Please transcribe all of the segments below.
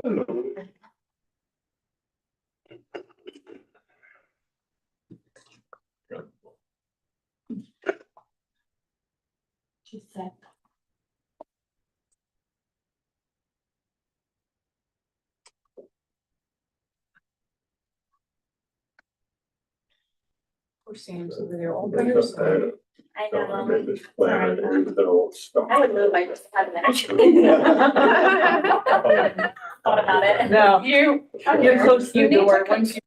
Hello. She said. Poor Sam's over there all by herself. I So I know. made this plan in the middle of stuff. I would move, I just haven't actually. Thought about it. No, you're close to You the need to door. con- Once you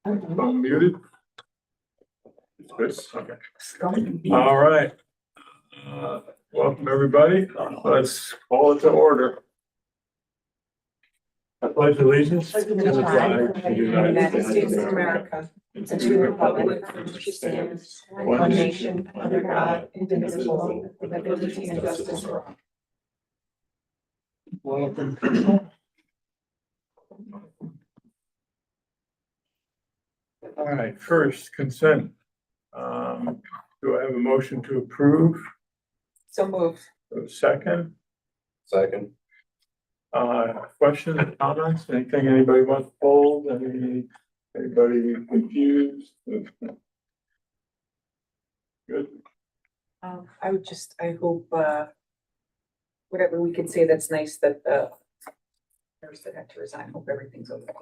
Unmuted? It's good, okay. All right. Welcome, everybody. Let's call it to order. I pledge allegiance to the flag of the United States of America, and to the republic for which it stands, one nation, under God, indivisible, with liberty and justice for all. Welcome. All right, first consent. Do I have a motion to approve? So moved. Second, Second. questions, comments, anything anybody wants to hold, anybody confused? Good. I hope, whatever we can say that's nice that the nurse that had to resign, hope everything's okay.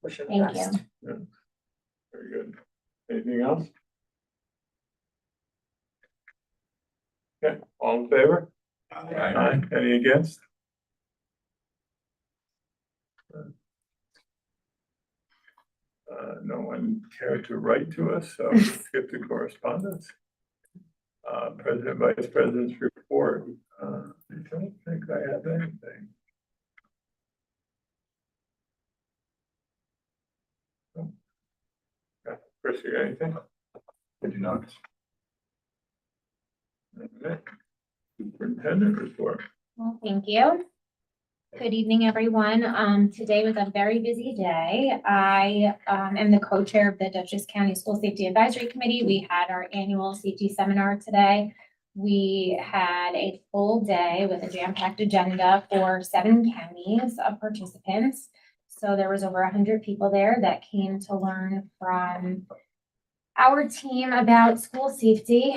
Wish her the Thank best. you. Very good. Anything else? Okay, all in favor? Aye. Any against? No one cared to write to us, so let's get to correspondence. President, Vice President's report. I don't think I have anything. Okay, Chris, you got anything? I do not. Okay. Superintendent report. Well, thank you. Good evening, everyone. Today was a very busy day. I am the co-chair of the Dutchess County School Safety Advisory Committee. We had our annual safety seminar today. We had a full day with a jam-packed agenda for 7 counties of participants. So there was over 100 people there that came to learn from our team about school safety.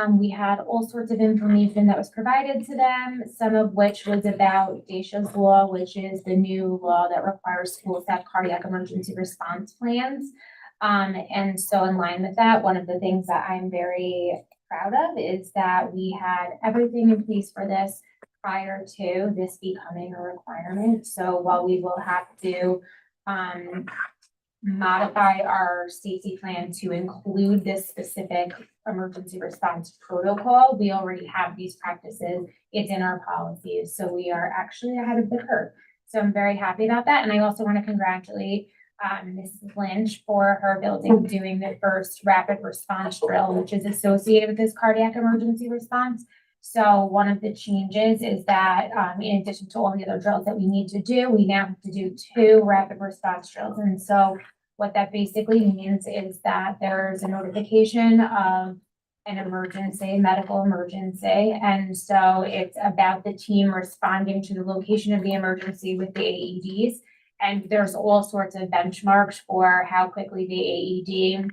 We had all sorts of information that was provided to them, some of which was about DASHA's law, which is the new law that requires schools to have cardiac emergency response plans. And so in line with that, one of the things that I'm very proud of is that we had everything in place for this prior to this becoming a requirement. So while we will have to, modify our safety plan to include this specific emergency response protocol, we already have these practices. It's in our policies, so we are actually ahead of the curve. So I'm very happy about that, and I also want to congratulate Mrs. Lynch for her doing the first rapid response drill, which is associated with this cardiac emergency response. So one of the changes is that in addition to all the other drills that we need to do, we now have to do 2 rapid response drills. And so what that basically means is that there's a notification of an emergency, medical emergency. And so it's about the team responding to the location of the emergency with the AEDs. And there's all sorts of benchmarks for how quickly the AED,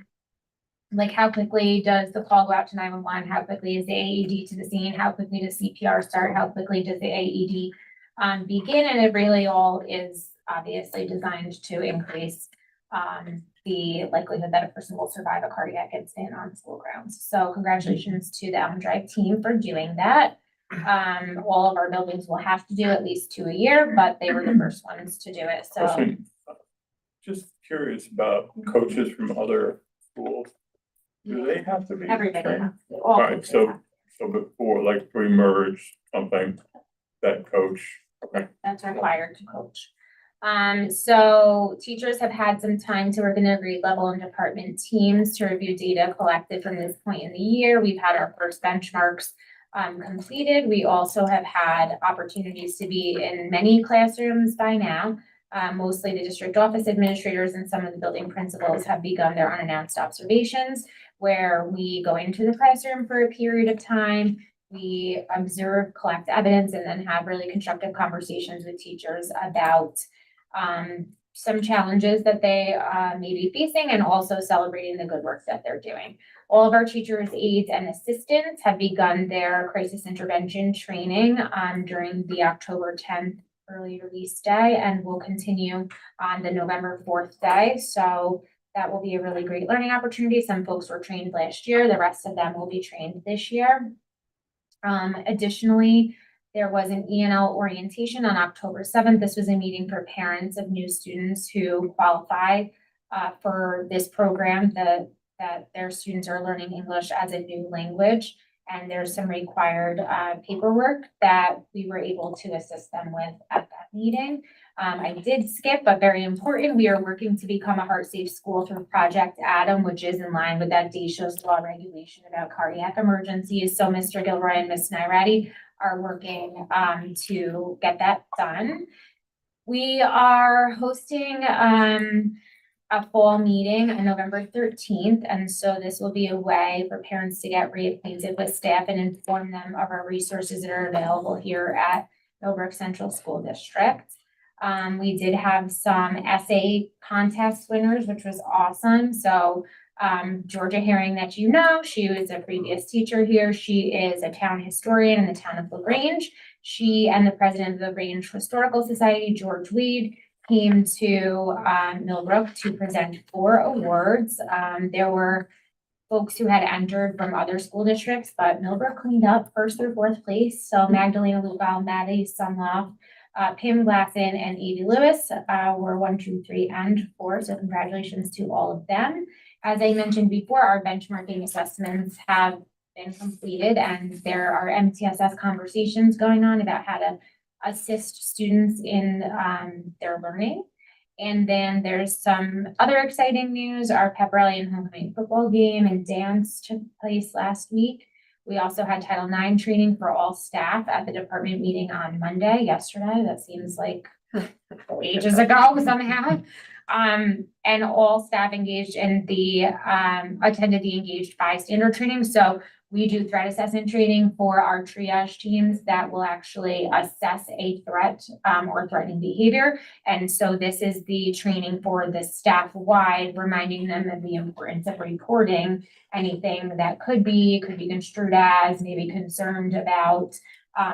like how quickly does the call go out to 911? How quickly is the AED to the scene? How quickly does CPR start? How quickly does the AED begin? And it really all is obviously designed to increase the likelihood that a person will survive a cardiac incident on school grounds. So congratulations to the Almond Drive team for doing that. All of our buildings will have to do at least 2 a year, but they were the first ones to do it. So Question. Just curious about coaches from other schools. Do they have to be? Everybody trained? has to, all Alright, coaches so- have to. So before, like pre-merge, something, that coach, okay, That's required to coach. So teachers have had some time to work in their grade level and department teams to review data collected from this point in the year. We've had our first benchmarks completed. We also have had opportunities to be in many classrooms by now. Mostly the district office administrators and some of the building principals have begun their unannounced observations, where we go into the classroom for a period of time. We observe, collect evidence, and then have really constructive conversations with teachers about some challenges that they may be facing, and also celebrating the good work that they're doing. All of our teachers, aides, and assistants have begun their crisis intervention training during the October 10th early release day, and will continue on the November 4th day. So that will be a really great learning opportunity. Some folks were trained last year. The rest of them will be trained this year. Additionally, there was an ENL orientation on October 7th. This was a meeting for parents of new students who qualify for this program, that their students are learning English as a new language. And there's some required paperwork that we were able to assist them with at that meeting. I did skip, but very important, we are working to become a heart safe school through Project Adam, which is in line with that DSHO's law regulation about cardiac emergencies. So Mr. Gilroy and Ms. Nairati are working to get that done. We are hosting a fall meeting on November 13th. And so this will be a way for parents to get reacquainted with staff and inform them of our resources that are available here at Millbrook Central School District. We did have some essay contest winners, which was awesome. So Georgia Herring, that you know, she was a previous teacher here. She is a town historian in the town of LaGrange. She and the president of the LaGrange Historical Society, George Weed, came to Millbrook to present 4 awards. There were folks who had entered from other school districts, but Millbrook cleaned up 1st through 4th place. So Magdalena Lupal, Maddie Sunloff, Pam Glasson, and Evie Lewis were 1, 2, 3, and 4. So congratulations to all of them. As I mentioned before, our benchmarking assessments have been completed, and there are MTSS conversations going on about how to assist students in their learning. And then there's some other exciting news. Our pep rally and homecoming football game and dance took place last week. We also had Title IX training for all staff at the department meeting on Monday, yesterday. That seems like ages ago somehow. And all staff engaged in the attended the engaged bystander training. So we do threat assessment training for our triage teams that will actually assess a threat or threatening behavior. And so this is the training for the staff wide, reminding them of the importance of reporting anything that could be construed as, maybe concerned about,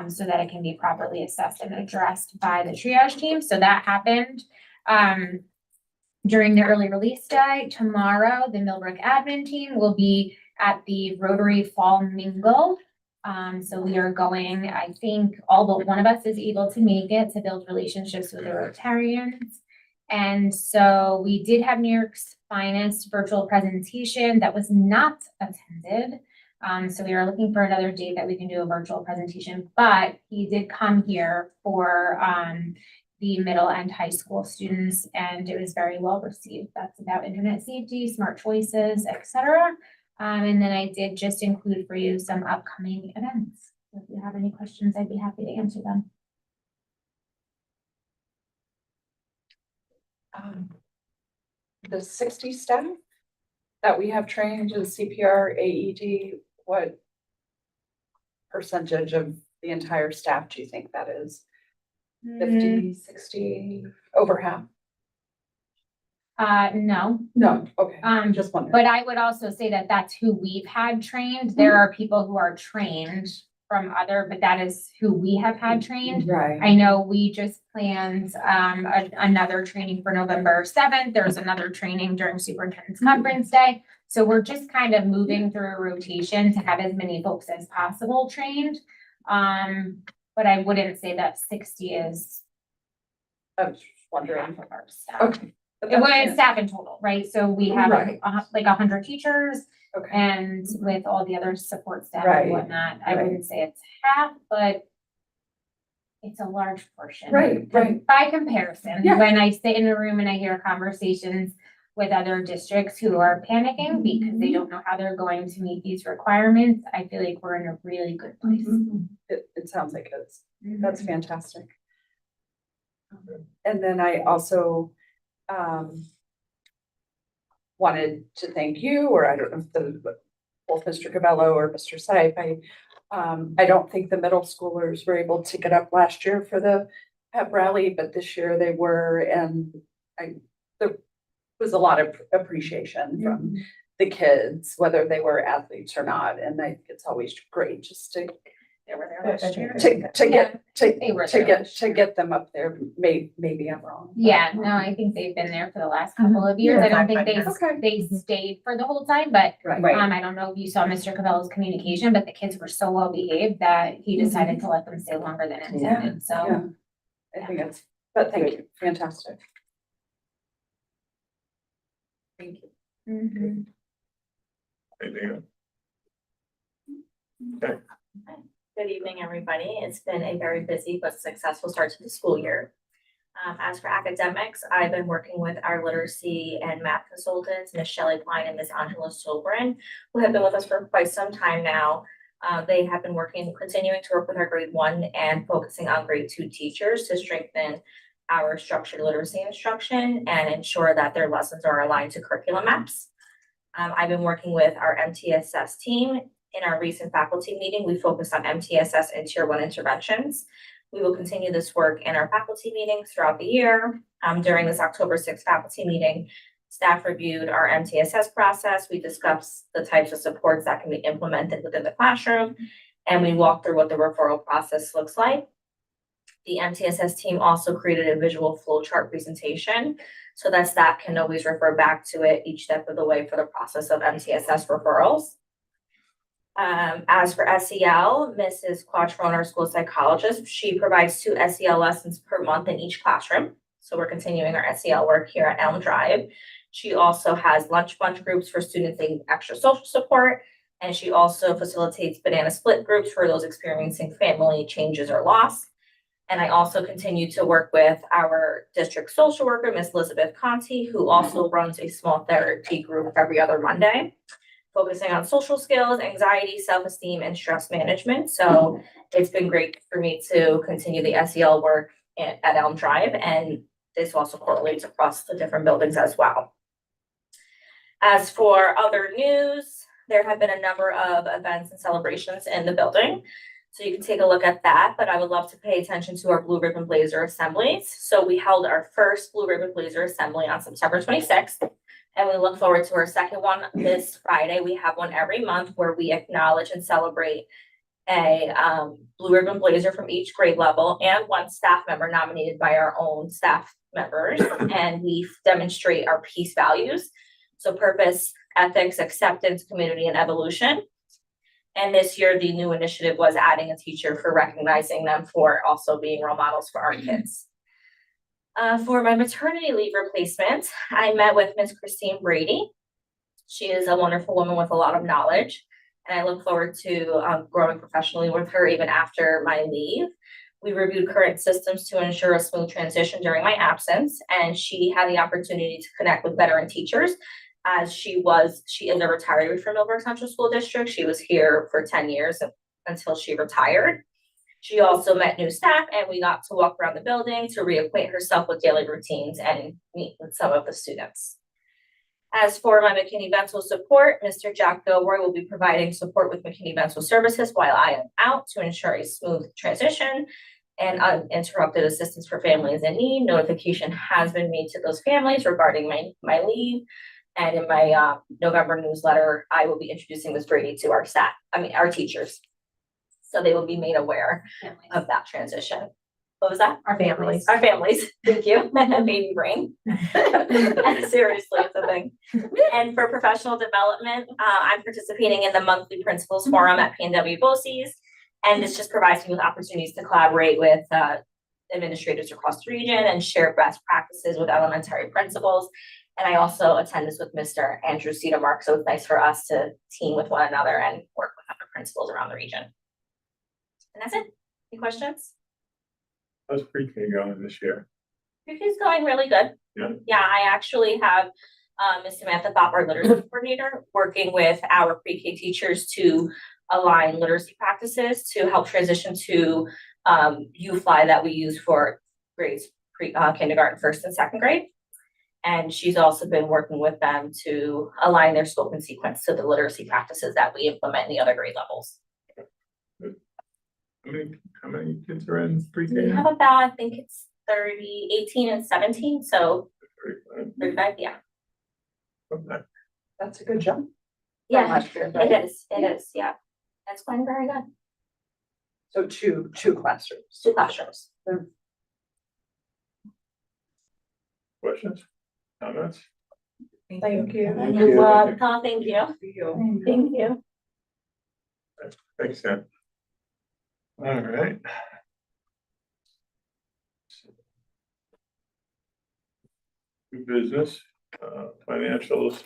so that it can be properly assessed and addressed by the triage team. So that happened during the early release day. Tomorrow, the Millbrook admin team will be at the Rotary Fall Mingle. So we are going, I think all but one of us is able to make it to build relationships with the Rotarians. And so we did have New York's finest virtual presentation that was not attended. So we are looking for another date that we can do a virtual presentation, but he did come here for the middle and high school students, and it was very well received. That's about internet safety, smart choices, etc. And then I did just include for you some upcoming events. So if you have any questions, I'd be happy to answer them. The 60 staff that we have trained in CPR, AED, what percentage of the entire staff do you think that is? 50, 60, over half? No, No, okay, I'm Um, just wondering. but I would also say that that's who we've had trained. There are people who are trained from other, but that is who we have had trained. Right. I know we just planned another training for November 7th. There's another training during Superintendent's Conference Day. So we're just kind of moving through a rotation to have as many folks as possible trained. But I wouldn't say that 60 is I was just half wondering. of our staff. Okay. But It was that's- staff in total, right? So we have Right. like 100 teachers Okay. And with all the other support staff Right, and whatnot, I right. wouldn't say it's half, but it's a large portion. Right, right. By comparison, Yeah. when I sit in a room and I hear conversations with other districts who are panicking because they don't know how they're going to meet these requirements, I feel like we're in a really good place. It sounds like it's, that's fantastic. And then I also, wanted to thank you, or I don't know if both Mr. Cabello or Mr. Sype, I don't think the middle schoolers were able to get up last year for the pep rally, but this year they were, and there was a lot of appreciation from the kids, whether they were athletes or not, and I think it's always great just to They were there last year. They were there last to get them up there. Maybe I'm wrong. Yeah, no, I think they've been there for the last couple of years. I don't think Okay. they stayed for the whole time, but Right. I don't know if you saw Mr. Cabello's communication, but the kids were so well behaved that he decided to let them stay longer than intended, so. Yeah. I think it's, but thank you, fantastic. Thank you. Mhm. Anything else? Okay, Good evening, everybody. It's been a very busy but successful start to the school year. As for academics, I've been working with our literacy and math consultants, Ms. Shelley Klein and Ms. Angela Sobrin, who have been with us for quite some time now. They have been continuing to work with our grade 1 and focusing on grade 2 teachers to strengthen our structured literacy instruction and ensure that their lessons are aligned to curriculum maps. I've been working with our MTSS team. In our recent faculty meeting, we focused on MTSS and Tier 1 interventions. We will continue this work in our faculty meetings throughout the year. During this October 6th faculty meeting, staff reviewed our MTSS process. We discussed the types of supports that can be implemented within the classroom, and we walked through what the referral process looks like. The MTSS team also created a visual flowchart presentation so that staff can always refer back to it each step of the way for the process of MTSS referrals. As for SEL, Mrs. Quattrone, our school psychologist, she provides 2 SEL lessons per month in each classroom. So we're continuing our SEL work here at Elm Drive. She also has lunch bunch groups for students needing extra social support. And she also facilitates banana split groups for those experiencing family changes or loss. And I also continue to work with our district social worker, Ms. Elizabeth Conti, who also runs a small therapy group every other Monday, focusing on social skills, anxiety, self-esteem, and stress management. So it's been great for me to continue the SEL work at Elm Drive, and this also correlates across the different buildings as well. As for other news, there have been a number of events and celebrations in the building. So you can take a look at that, but I would love to pay attention to our Blue Ribbon Blazer assemblies. So we held our first Blue Ribbon Blazer assembly on September 26th. And we look forward to our second one this Friday. We have one every month where we acknowledge and celebrate a Blue Ribbon Blazer from each grade level and one staff member nominated by our own staff members. And we demonstrate our peace values. So purpose, ethics, acceptance, community, and evolution. And this year, the new initiative was adding a teacher for recognizing them for also being role models for our kids. For my maternity leave replacement, I met with Ms. Christine Brady. She is a wonderful woman with a lot of knowledge, and I look forward to growing professionally with her even after my leave. We reviewed current systems to ensure a smooth transition during my absence, and she had the opportunity to connect with veteran teachers as she is a retiree from Millbrook Central School District. She was here for 10 years until she retired. She also met new staff, and we got to walk around the building to reacquaint herself with daily routines and meet with some of the students. As for my McKinney-Vento support, Mr. Jack Gilroy will be providing support with McKinney-Vento services while I am out to ensure a smooth transition and uninterrupted assistance for families in need. Notification has been made to those families regarding my leave. And in my November newsletter, I will be introducing Ms. Brady to our teachers. So they will be made aware of that transition. What was that? Our families. Our families. Thank you. Baby brain. Seriously, it's a thing. And for professional development, I'm participating in the monthly principals forum at PNW BOCES. And this just provides me with opportunities to collaborate with administrators across the region and share best practices with elementary principals. And I also attend this with Mr. Andrew Cedarmark, so it's nice for us to team with one another and work with other principals around the region. And that's it. Any questions? How's pre-K going this year? It's going really good. Yeah. Yeah, I actually have Ms. Samantha Thop, our literacy coordinator, working with our pre-K teachers to align literacy practices to help transition to UFly that we use for grades kindergarten, first and second grade. And she's also been working with them to align their scope and sequence to the literacy practices that we implement in the other grade levels. How many kids are in pre-K? We have about, I think it's 18 and 17, so 35, yeah. Okay. That's a good jump. Yeah, last year, right? it is, yeah. That's going very good. So two classrooms. 2 classrooms. Questions? Comments? Thank you. Thank You're you. welcome. Thank you. Thank you. Thanks, Sam. All right. New business, financials.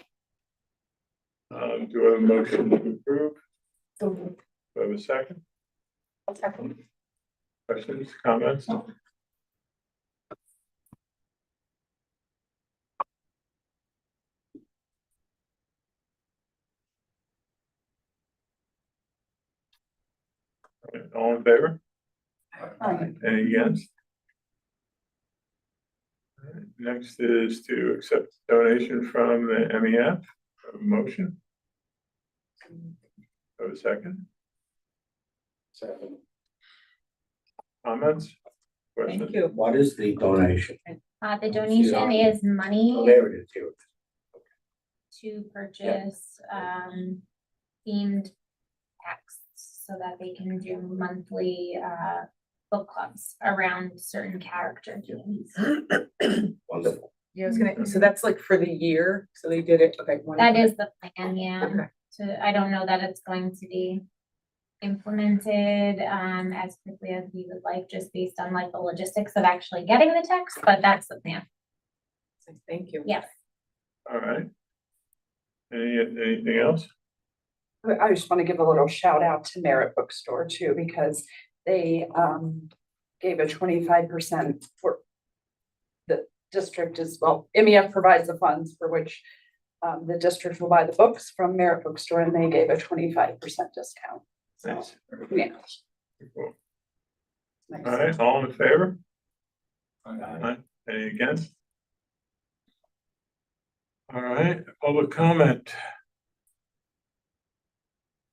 Do I have a motion to approve? Do I have a second? Questions, comments? All in favor? Aye. Any against? All right, next is to accept donation from the MEF. A motion. Have a second? Second. Comments? Questions? What is the donation? The donation is money Oh, there it is, here. to purchase, themed texts so that they can do monthly, book clubs around certain character themes. Wonderful. Yeah, I was gonna, so that's like for the year, so they did it, okay. That is the plan, yeah. Okay. So I don't know that it's going to be implemented, as quickly as we would like, just based on like the logistics of actually getting the text, but that's the plan. Thank you. Yes. All right. Anything else? I just want to give a little shout out to Merit Bookstore too, because they gave a 25% for the district as well. MEF provides the funds for which the district will buy the books from Merit Bookstore, and they gave a 25% discount. So, Nice. yeah. Cool. Nice. All right, all in favor? Aye. Any against? All right, public comment,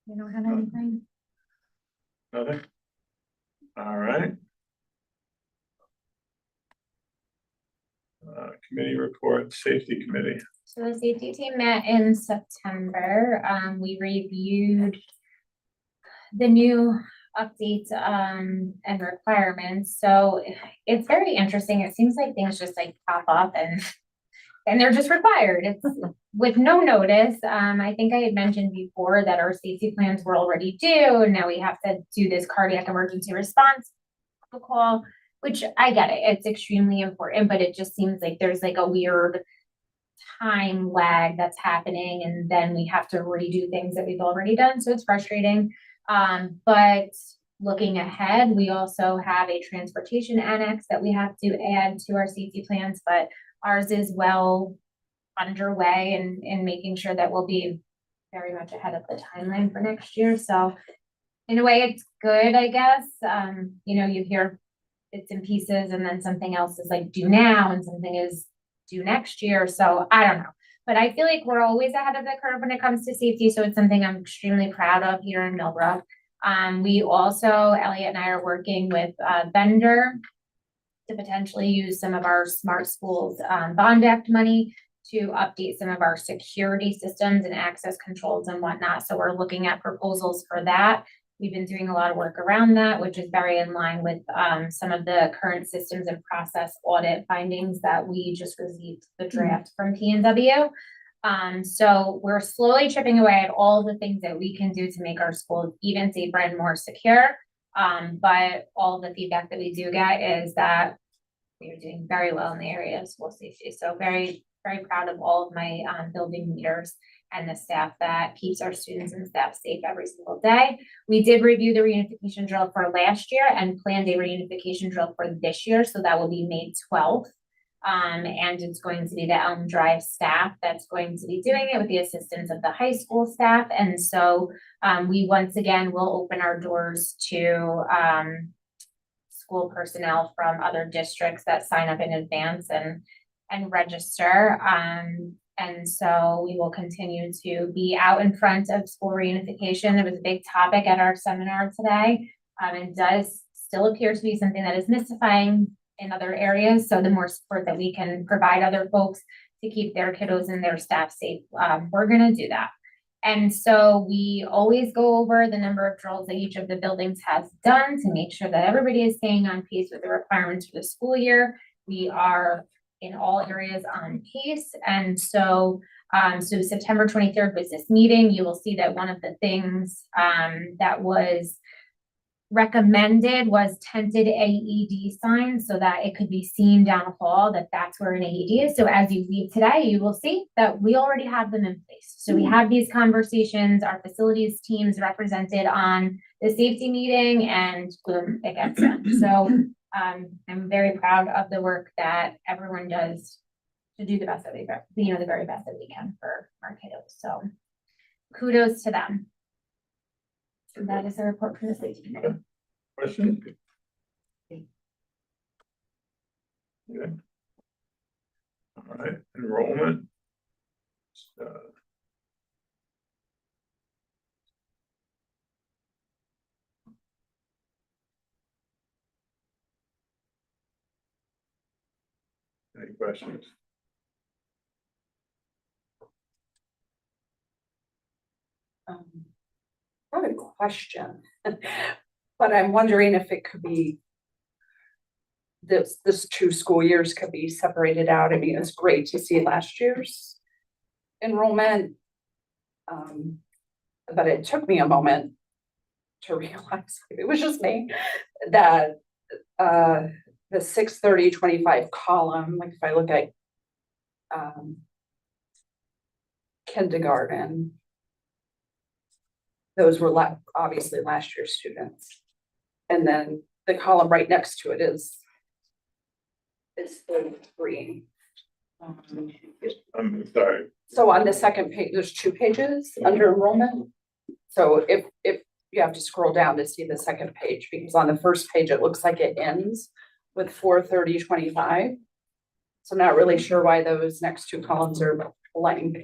You don't have anything? nothing? All right. Committee report, safety committee. So the safety team met in September. We reviewed the new updates and requirements. So it's very interesting. It seems like things just like pop up and they're just required. It's with no notice. I think I had mentioned before that our safety plans were already due, and now we have to do this cardiac emergency response protocol, which I get it. It's extremely important, but it just seems like there's like a weird time lag that's happening, and then we have to redo things that we've already done. So it's frustrating. But looking ahead, we also have a transportation annex that we have to add to our safety plans, but ours is well underway in making sure that we'll be very much ahead of the timeline for next year. So in a way, it's good, I guess. You hear bits and pieces, and then something else is like due now and something is due next year. So I don't know. But I feel like we're always ahead of the curve when it comes to safety. So it's something I'm extremely proud of here in Millbrook. We also, Elliot and I are working with a vendor to potentially use some of our Smart Schools Bond Act money to update some of our security systems and access controls and whatnot. So we're looking at proposals for that. We've been doing a lot of work around that, which is very in line with some of the current systems and process audit findings that we just received the draft from P&W. So we're slowly chipping away at all the things that we can do to make our schools even safer and more secure. But all the feedback that we do get is that we are doing very well in the area of school safety. So very, very proud of all of my building leaders and the staff that keeps our students and staff safe every single day. We did review the reunification drill for last year and planned a reunification drill for this year, so that will be May 12th. And it's going to be the Elm Drive staff that's going to be doing it with the assistance of the high school staff. And so we once again will open our doors to school personnel from other districts that sign up in advance and register. And so we will continue to be out in front of school reunification. It was a big topic at our seminar today. It does still appear to be something that is mystifying in other areas. So the more support that we can provide other folks to keep their kiddos and their staff safe, we're gonna do that. And so we always go over the number of drills that each of the buildings has done to make sure that everybody is staying on pace with the requirements for the school year. We are in all areas on pace. And so, so September 23rd was this meeting. You will see that one of the things that was recommended was tented AED signs so that it could be seen down the hall that that's where an AED is. So as you leave today, you will see that we already have them in place. So we have these conversations, our facilities teams represented on the safety meeting, and boom, it gets done. So I'm very proud of the work that everyone does to do the best that they, the very best that we can for our kiddos. So kudos to them. So that is a report from the safety committee. Questions? Yeah. All right, enrollment. Any questions? I have a question, but I'm wondering if it could be this 2 school years could be separated out. I mean, it's great to see last year's enrollment. But it took me a moment to realize, it was just me, that the 6/30/25 column, like if I look at kindergarten, those were obviously last year's students. And then the column right next to it is 33. I'm sorry. So on the second page, there's 2 pages under enrollment. So if you have to scroll down to see the second page, because on the first page, it looks like it ends with 4/30/25. So I'm not really sure why those next 2 columns are blank.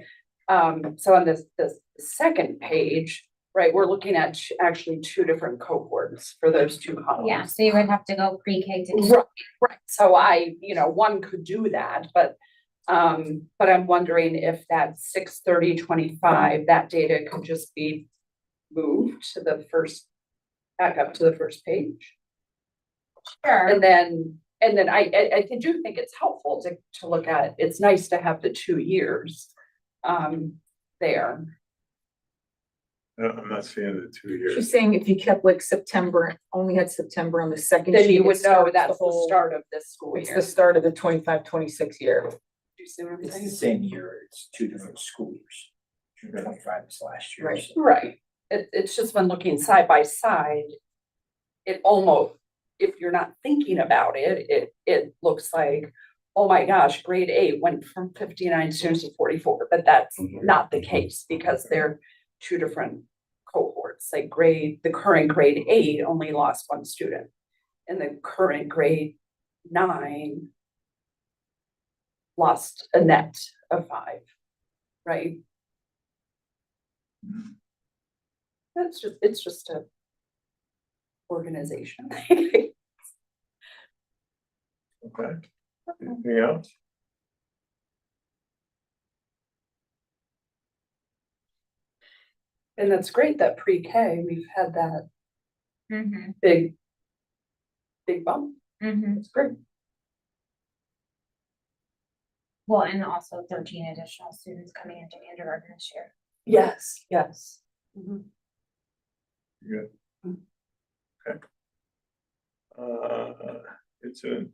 So on the second page, right, we're looking at actually 2 different cohorts for those 2 columns. Yeah, so you would have to go pre-K to Right, right. So one could do that, but I'm wondering if that 6/30/25, that data could just be moved to back up to the first page. Sure. And then I do think it's helpful to look at, it's nice to have the 2 years there. No, I'm not seeing the 2 years. She's saying if you kept like September, only had September on the second Then sheet. you it would know starts that's the whole- start of this school It's year. the start of the 25-26 year. Do you see what I'm It's saying? the same year, it's 2 different school years. 25 is last year. Right. Right, it's just when looking side by side, it almost, if you're not thinking about it, it looks like, oh my gosh, grade 8 went from 59 students to 44, but that's not the case because they're 2 different cohorts. Like the current grade 8 only lost 1 student, and the current grade 9 lost a net of 5, right? It's just a organization. Okay. Anything else? And that's great that pre-K, we've had that Mhm, big bump. mhm. It's great. Well, and also 13 additional students coming into kindergarten this year. Yes, yes. Mhm. Good. Okay. It's a.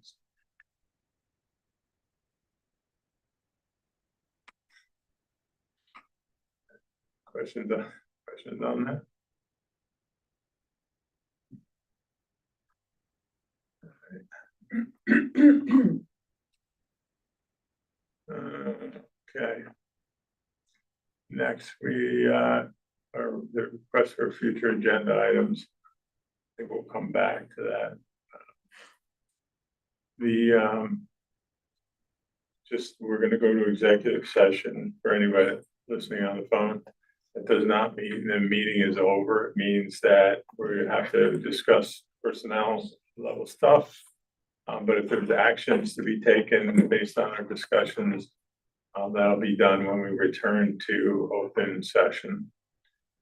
Questions on that? Okay. Next, we, are the request for future agenda items. I think we'll come back to that. We're gonna go to executive session for anybody listening on the phone. It does not mean the meeting is over. It means that we have to discuss personnel level stuff. But if there's actions to be taken based on our discussions, that'll be done when we return to open session.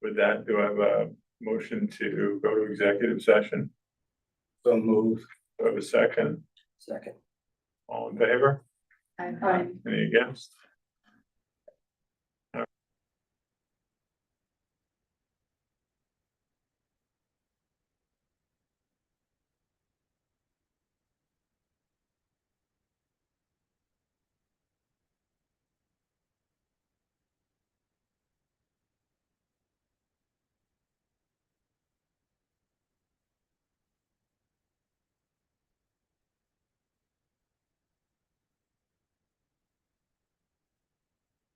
With that, do I have a motion to go to executive session? So moved. Do I have a second? Second. All in favor? Aye. Any against?